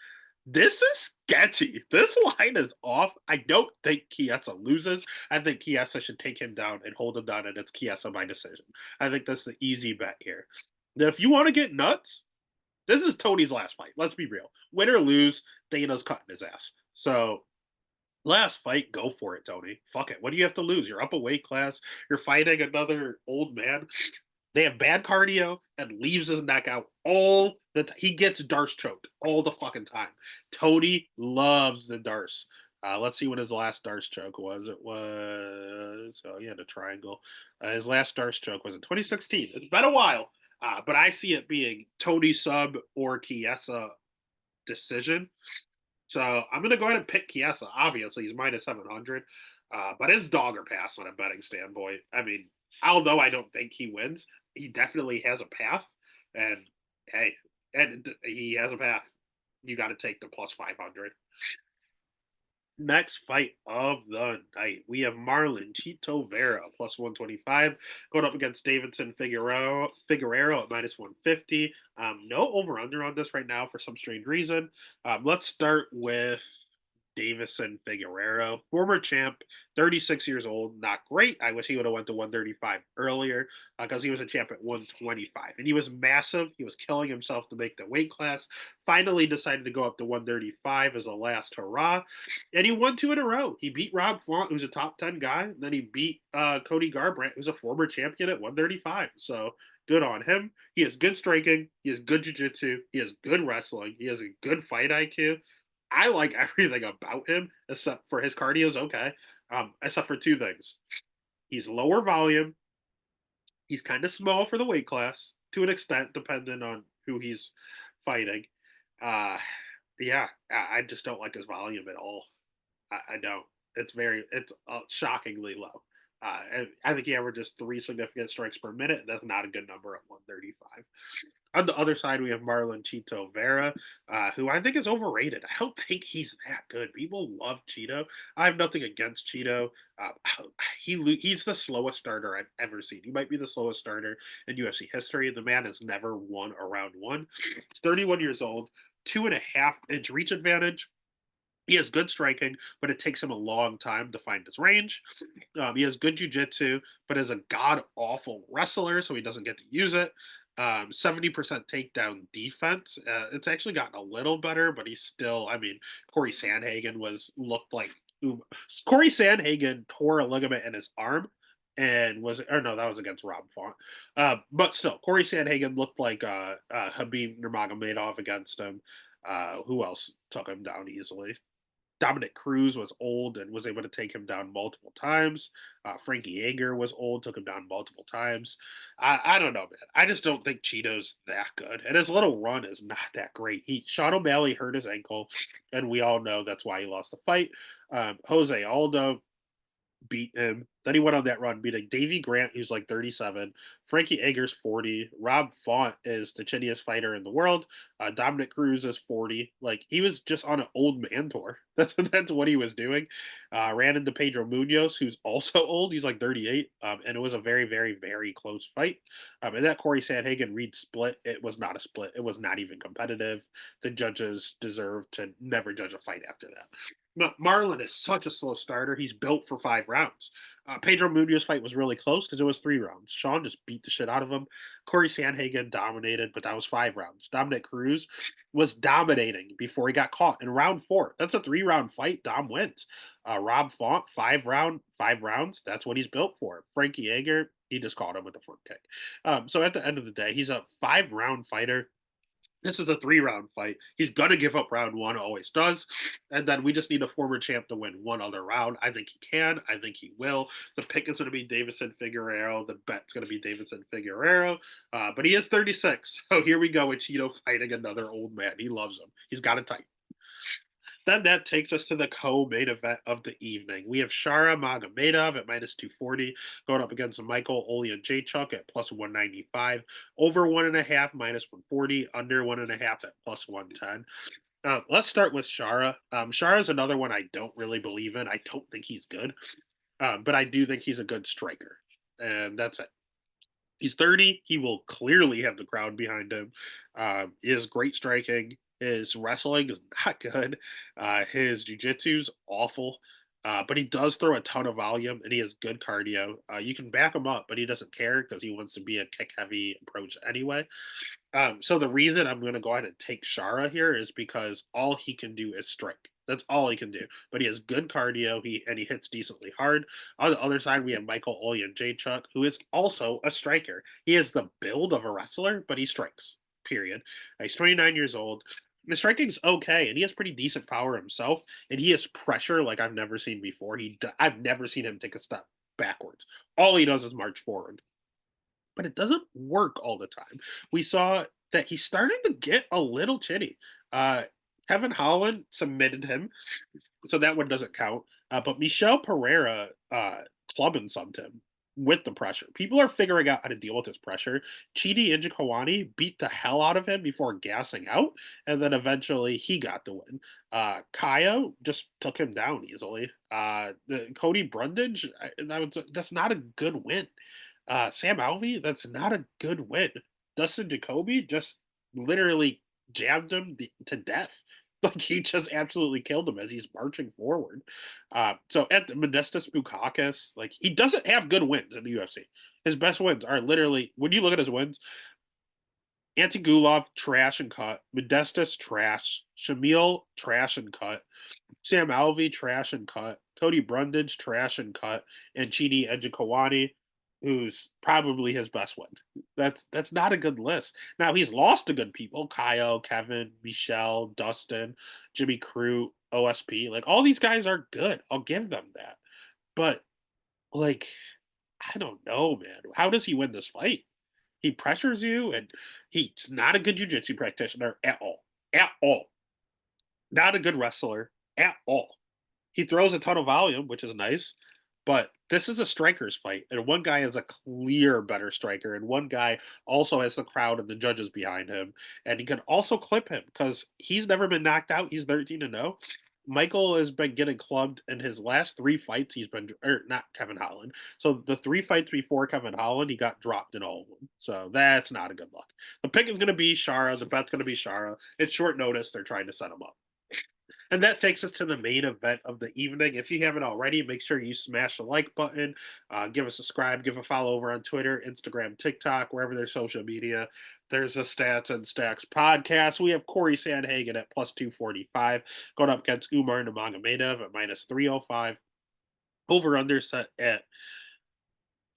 This is sketchy. This line is off. I don't think Chiesa loses. I think Chiesa should take him down and hold him down, and it's Chiesa by decision. I think that's the easy bet here. Now, if you want to get nuts, this is Tony's last fight. Let's be real. Win or lose, Dana's cutting his ass. So last fight, go for it, Tony. Fuck it. What do you have to lose? You're up a weight class. You're fighting another old man. They have bad cardio and leaves his neck out all the time. He gets Darce choked all the fucking time. Tony loves the Darce. Let's see what his last Darce choke was. It was, oh, he had a triangle. His last Darce choke was in 2016. It's been a while, but I see it being Tony sub or Chiesa decision. So I'm going to go ahead and pick Chiesa. Obviously, he's minus 700, but it's dog or pass on a betting standpoint. I mean, although I don't think he wins, he definitely has a path. And hey, and he has a path. You got to take the plus 500. Next fight of the night, we have Marlon Chito Vera plus 125 going up against Davidson Figueroa at minus 150. No over under on this right now for some strange reason. Let's start with Davison Figueroa, former champ, 36 years old, not great. I wish he would have went to 135 earlier because he was a champ at 125. And he was massive. He was killing himself to make the weight class. Finally decided to go up to 135 as a last hurrah. And he won 2 in a row. He beat Rob Font, who's a top 10 guy. Then he beat Cody Garbrandt, who's a former champion at 135. So good on him. He has good striking. He has good jiu-jitsu. He has good wrestling. He has a good fight IQ. I like everything about him except for his cardio's okay. Except for two things. He's lower volume. He's kind of small for the weight class to an extent, depending on who he's fighting. Uh, yeah, I just don't like his volume at all. I don't. It's shockingly low. I think he averages 3 significant strikes per minute. That's not a good number at 135. On the other side, we have Marlon Chito Vera, who I think is overrated. I don't think he's that good. People love Chito. I have nothing against Chito. Uh, he's the slowest starter I've ever seen. He might be the slowest starter in UFC history. The man has never won a round one. He's 31 years old, 2.5 inch reach advantage. He has good striking, but it takes him a long time to find his range. He has good jujitsu, but is a god awful wrestler, so he doesn't get to use it. 70% takedown defense. It's actually gotten a little better, but he's still. I mean, Corey Sandhagen looked like Corey Sandhagen tore a ligament in his arm, and was or no, that was against Rob Font. But still, Corey Sandhagen looked like Habib Nurmagomedov against him. Who else took him down easily? Dominic Cruz was old and was able to take him down multiple times. Frankie Yeager was old, took him down multiple times. I don't know, man. I just don't think Cheeto's that good, and his little run is not that great. Sean O'Malley hurt his ankle, and we all know that's why he lost the fight. Jose Aldo beat him. Then he went on that run, beating Davy Grant, who's like 37, Frankie Edgar's 40, Rob Font is the chittiest fighter in the world, Dominic Cruz is 40. Like he was just on an old man tour. That's what he was doing. Ran into Pedro Munoz, who's also old. He's like 38, and it was a very, very, very close fight. And that Corey Sandhagen Reed split, it was not a split. It was not even competitive. The judges deserve to never judge a fight after that. Marlon is such a slow starter. He's built for 5 rounds. Pedro Munoz's fight was really close because it was 3 rounds. Sean just beat the shit out of him. Corey Sandhagen dominated, but that was 5 rounds. Dominic Cruz was dominating before he got caught in round 4. That's a 3 round fight. Dom wins. Rob Font, 5 rounds. That's what he's built for. Frankie Edgar, he just caught him with a front kick. So at the end of the day, he's a 5 round fighter. This is a 3 round fight. He's going to give up round 1, always does. And then we just need a former champ to win one other round. I think he can. I think he will. The pick is going to be Davison Figueroa. The bet's going to be Davison Figueroa. But he is 36. So here we go with Cheeto fighting another old man. He loves him. He's got it tight. Then that takes us to the co-main event of the evening. We have Shara Magomedov at minus 240 going up against Michael Olean-Jacek at plus 195. Over 1.5 minus 140. Under 1.5 at plus 110. Let's start with Shara. Shara is another one I don't really believe in. I don't think he's good, but I do think he's a good striker, and that's it. He's 30. He will clearly have the crowd behind him. He has great striking. His wrestling is not good. His jujitsu's awful. But he does throw a ton of volume and he has good cardio. You can back him up, but he doesn't care because he wants to be a kick heavy approach anyway. So the reason I'm going to go ahead and take Shara here is because all he can do is strike. That's all he can do. But he has good cardio. He hits decently hard. On the other side, we have Michael Olean-Jacek, who is also a striker. He has the build of a wrestler, but he strikes. Period. He's 29 years old. The striking's okay, and he has pretty decent power himself, and he has pressure like I've never seen before. I've never seen him take a step backwards. All he does is march forward, but it doesn't work all the time. We saw that he's starting to get a little chinny. Uh, Kevin Holland submitted him, so that one doesn't count. But Michel Pereira clubbing something him with the pressure. People are figuring out how to deal with this pressure. Chidi Njokuani beat the hell out of him before gassing out, and then eventually he got the win. Kaio just took him down easily. The Cody Brundage, that's not a good win. Sam Alvey, that's not a good win. Dustin Jacoby just literally jabbed him to death. Like he just absolutely killed him as he's marching forward. So at the Modestas Bukakis, like he doesn't have good wins in the UFC. His best wins are literally when you look at his wins, Antigulov, trash and cut. Modestas, trash. Shamil, trash and cut. Sam Alvey, trash and cut. Cody Brundage, trash and cut. And Chidi Njokuani, who's probably his best win. That's not a good list. Now he's lost to good people: Kyle, Kevin, Michelle, Dustin, Jimmy Crew, OSP. Like all these guys are good. I'll give them that. But like, I don't know, man. How does he win this fight? He pressures you, and he's not a good jiu-jitsu practitioner at all. At all. Not a good wrestler at all. He throws a ton of volume, which is nice, but this is a striker's fight, and one guy is a clear better striker, and one guy also has the crowd and the judges behind him, and he can also clip him because he's never been knocked out. He's 13-0. Michael has been getting clubbed in his last 3 fights. He's been, or not Kevin Holland. So the 3 fights before Kevin Holland, he got dropped in all of them. So that's not a good look. The pick is going to be Shara. The bet's going to be Shara. It's short notice. They're trying to set him up. And that takes us to the main event of the evening. If you haven't already, make sure you smash the like button, give a subscribe, give a follow over on Twitter, Instagram, TikTok, wherever there's social media. There's the Stats and Stacks podcast. We have Corey Sandhagen at plus 245, going up against Umar Nurmagomedov at minus 305. Over under set at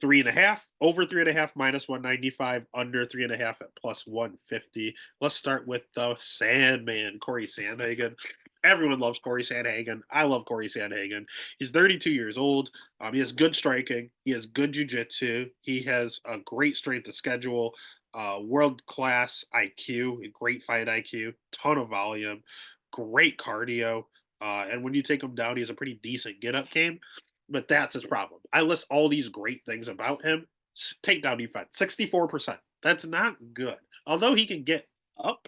3.5, over 3.5 minus 195, under 3.5 at plus 150. Let's start with the Sandman, Corey Sandhagen. Everyone loves Corey Sandhagen. I love Corey Sandhagen. He's 32 years old. He has good striking. He has good jiu-jitsu. He has a great strength of schedule, world-class IQ, great fight IQ, ton of volume, great cardio. And when you take him down, he has a pretty decent get-up game. but that's his problem. I list all these great things about him. Takedown defense, 64%. That's not good. Although he can get up,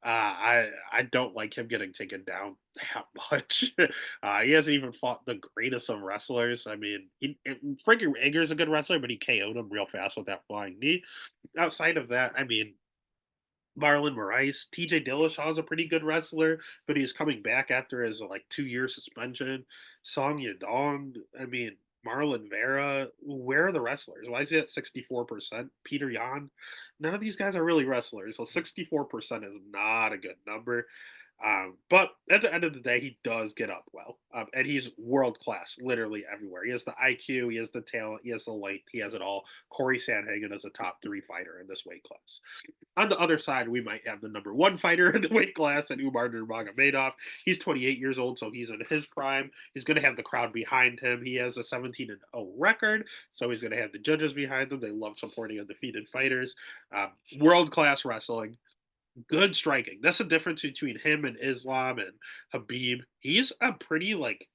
I don't like him getting taken down that much. He hasn't even fought the greatest of wrestlers. I mean, Frankie Edgar's a good wrestler, but he KO'd him real fast with that flying knee. Outside of that, I mean, Marlon Moraes, TJ Dillashaw is a pretty good wrestler, but he's coming back after his like 2 year suspension. Song Yadong, I mean, Marlon Vera, where are the wrestlers? Why is he at 64%? Peter Yan, none of these guys are really wrestlers, so 64% is not a good number. But at the end of the day, he does get up well, and he's world class, literally everywhere. He has the IQ, he has the talent, he has the length, he has it all. Corey Sandhagen is a top three fighter in this weight class. On the other side, we might have the number one fighter in the weight class and Umar Nurmagomedov. He's 28 years old, so he's in his prime. He's going to have the crowd behind him. He has a 17-0 record, so he's going to have the judges behind him. They love supporting undefeated fighters. World class wrestling, good striking. That's the difference between him and Islam and Habib. He's a pretty like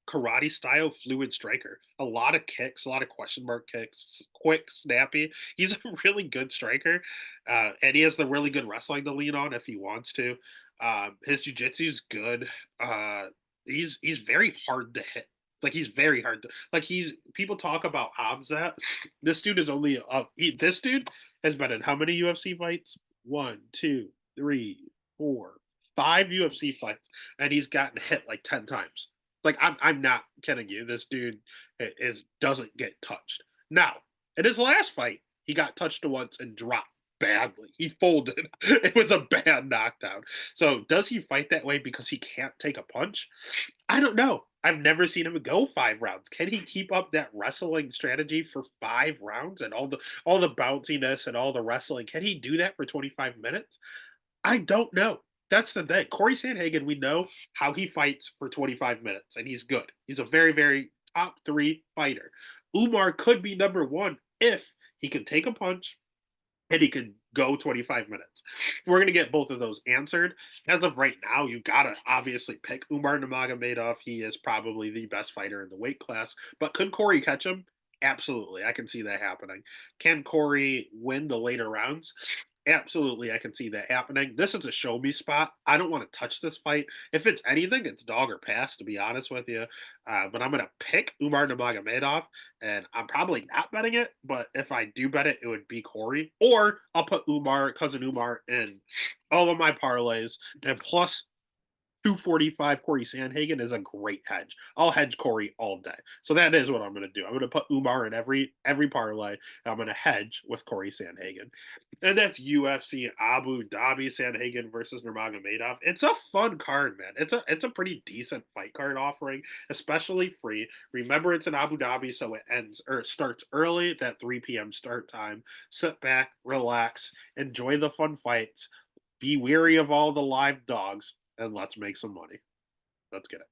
karate style fluid striker. A lot of kicks, a lot of question mark kicks, quick, snappy. He's a really good striker, and he has the really good wrestling to lean on if he wants to. His jujitsu is good. He's very hard to hit. Like he's very hard to like. He's people talk about Hamzat. This dude is only this dude has been in how many UFC fights? One, two, three, four, five UFC fights, and he's gotten hit like 10 times. Like I'm not kidding you. This dude is doesn't get touched. Now, in his last fight, he got touched once and dropped badly. He folded. It was a bad knockdown. So does he fight that way because he can't take a punch? I don't know. I've never seen him go 5 rounds. Can he keep up that wrestling strategy for 5 rounds and all the bounciness and all the wrestling? Can he do that for 25 minutes? I don't know. That's the thing. Corey Sandhagen, we know how he fights for 25 minutes, and he's good. He's a very, very top three fighter. Umar could be number one if he can take a punch and he can go 25 minutes. We're going to get both of those answered. As of right now, you got to obviously pick Umar Nurmagomedov. He is probably the best fighter in the weight class. But could Corey catch him? Absolutely. I can see that happening. Can Corey win the later rounds? Absolutely, I can see that happening. This is a show me spot. I don't want to touch this fight. If it's anything, it's dog or pass, to be honest with you. But I'm going to pick Umar Nurmagomedov, and I'm probably not betting it. But if I do bet it, it would be Corey, or I'll put Umar, cousin Umar, in all of my parlays, and plus 245 Corey Sandhagen is a great hedge. I'll hedge Corey all day. So that is what I'm going to do. I'm going to put Umar in every parlay. I'm going to hedge with Corey Sandhagen. And that's UFC Abu Dhabi Sandhagen versus Nurmagomedov. It's a fun card, man. It's a pretty decent fight card offering, especially free. Remember, it's in Abu Dhabi, so it ends or it starts early, that 3 p.m. start time. Sit back, relax, enjoy the fun fights. Be weary of all the live dogs, and let's make some money. Let's get it.